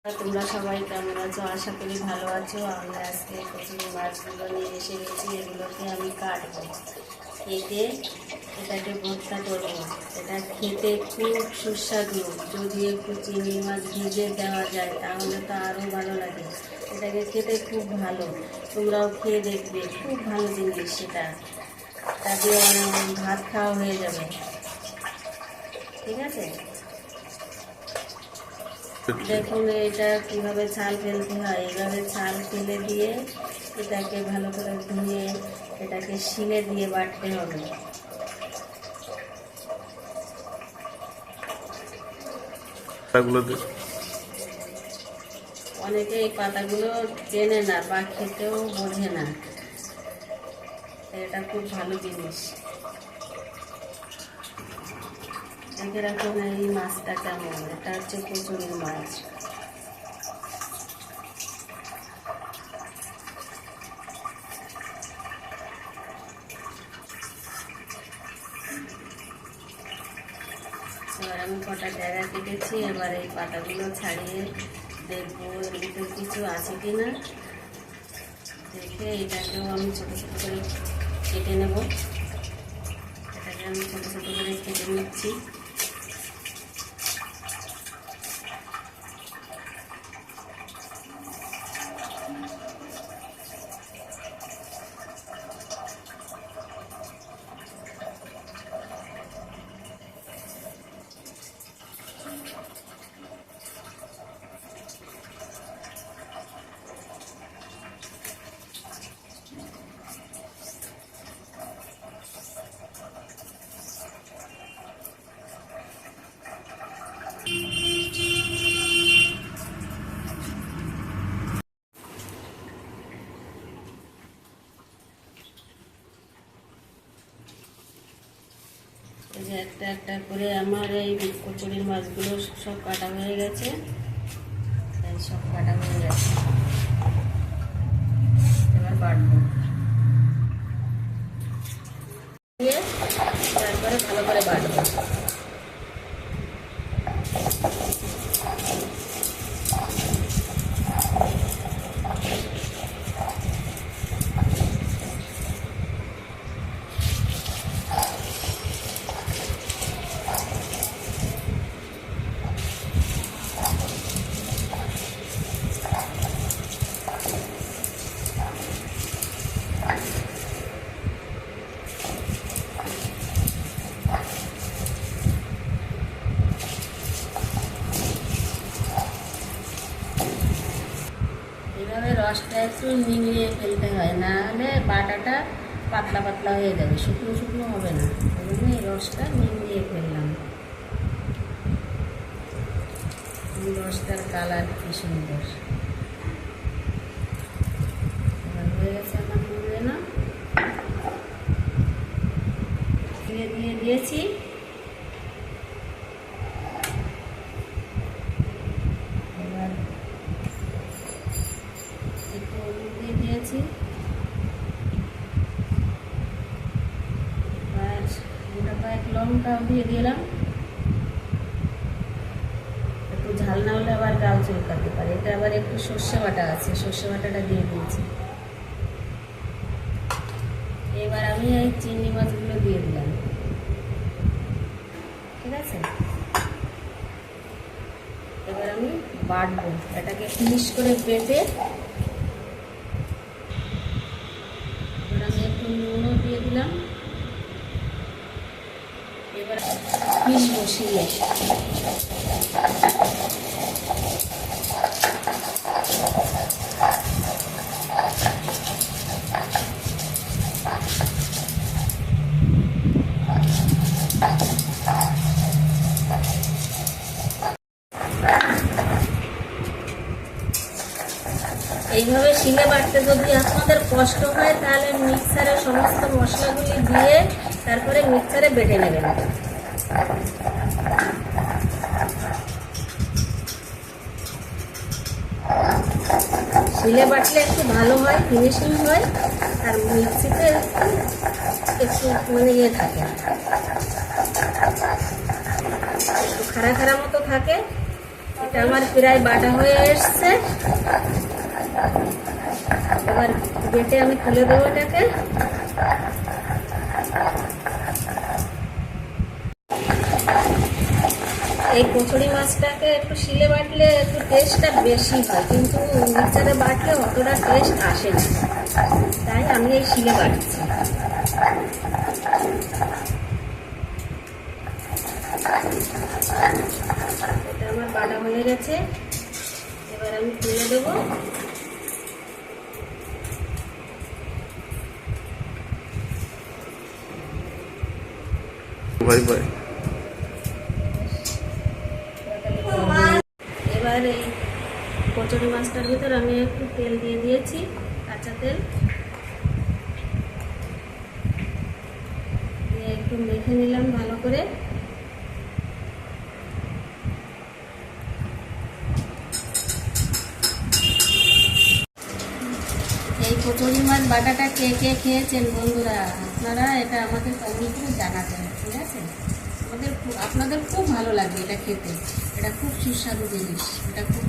তোমরা সবাই কেমন আছো? আশা করি ভালো আছো। আমি আজকে কচুরি মাছগুলো নিয়ে এসে গেছি। এগুলোকে আমি কাটবো, কেটে এটাকে ভর্তা করবো। এটা খেতে খুব সুস্বাদু। যদি একটু চিংড়ি মাছ ভেজে দেওয়া যায় তাহলে তো আরও ভালো লাগে। এটাকে খেতে খুব ভালো, তোমরাও খেয়ে দেখবে। খুব ভালো জিনিস সেটা, তা দিয়ে ভাত খাওয়া হয়ে যাবে। ঠিক আছে, দেখুন এটা কিভাবে ছাল ফেলতে হয়। এইভাবে ছাল ফেলে দিয়ে এটাকে ভালো করে ধুয়ে এটাকে শিলে দিয়ে বাটতে হবে। অনেকে এই পাতাগুলো চেনে না বা খেতেও বোঝে না, এটা খুব ভালো জিনিস। দেখে রাখুন এই মাছটা কেমন। এটা হচ্ছে কচুরির মাছ। এবার আমি কটা জায়গা কেটেছি। এবার এই পাতাগুলো ছাড়িয়ে দেখবো এর ভিতরে কিছু আছে কি না। দেখে এটাকেও আমি ছোটো ছোটো করে কেটে নেব। এটাকে আমি ছোটো ছোটো করে কেটে নিচ্ছি। এই যে একটা একটা করে আমার এই কচুরির মাছগুলো সব কাটা হয়ে গেছে। সব কাটা হয়ে গেছে, এবার বাটবো। দিয়ে তারপরে ভালো করে বাটবো। এভাবে রসটা একটু নিংড়িয়ে ফেলতে হয়, না হলে বাটাটা পাতলা পাতলা হয়ে যাবে, শুকনো শুকনো হবে না। ওই জন্য এই রসটা নিংড়িয়ে ফেললাম। রসটার কালার কি সুন্দর। এবার হয়ে গেছে আমার পুড়ে না, দিয়ে দিয়ে দিয়েছি। এবার একটু হলুদ দিয়ে দিয়েছি, আর গোটা কয়েক লঙ্কাও দিয়ে দিলাম। একটু ঝাল না হলে আবার গাল চুলকাতে পারে। এটা আবার একটু সর্ষে বাটা আছে, সর্ষে বাটাটা দিয়ে দিয়েছি। এবার আমি এই চিংড়ি মাছগুলো দিয়ে দিলাম। ঠিক আছে, এবার আমি বাটবো। এটাকে ফিনিশ করে বেটে এবার আমি একটু নুনও দিয়ে দিলাম। এবার পিস বসিয়ে এইভাবে শিলে বাটতে যদি আপনাদের কষ্ট হয় তাহলে মিক্সারে সমস্ত মশলাগুলি দিয়ে তারপরে মিক্সারে বেটে নেবেন। শিলে বাটলে একটু ভালো হয়, ফিনিশিং হয়। আর মিক্সিতে একটু মানে ইয়ে থাকে, একটু খাড়া খাড়া মতো থাকে। এটা আমার প্রায় বাটা হয়ে এসছে। এবার বেটে আমি তুলে দেবো এটাকে। এই কচুরি মাছটাকে একটু শিলে বাটলে একটু টেস্টটা বেশি হয়, কিন্তু মিক্সারে বাটলে অতটা টেস্ট আসে না, তাই আমি এই শিলে বাটছি। এটা আমার বাটা হয়ে গেছে, এবার আমি তুলে দেবো। এবার এই কচুরি মাছটার ভিতর আমি একটু তেল দিয়ে দিয়েছি, কাঁচা তেল দিয়ে একটু মেখে নিলাম ভালো করে। এই কচুরি মাছ বাটাটা কে কে খেয়েছেন বন্ধুরা, আপনারা এটা আমাদের কমেন্টে জানাবেন, ঠিক আছে? আপনাদের খুব ভালো লাগবে এটা খেতে, এটা খুব সুস্বাদু জিনিস, এটা খুব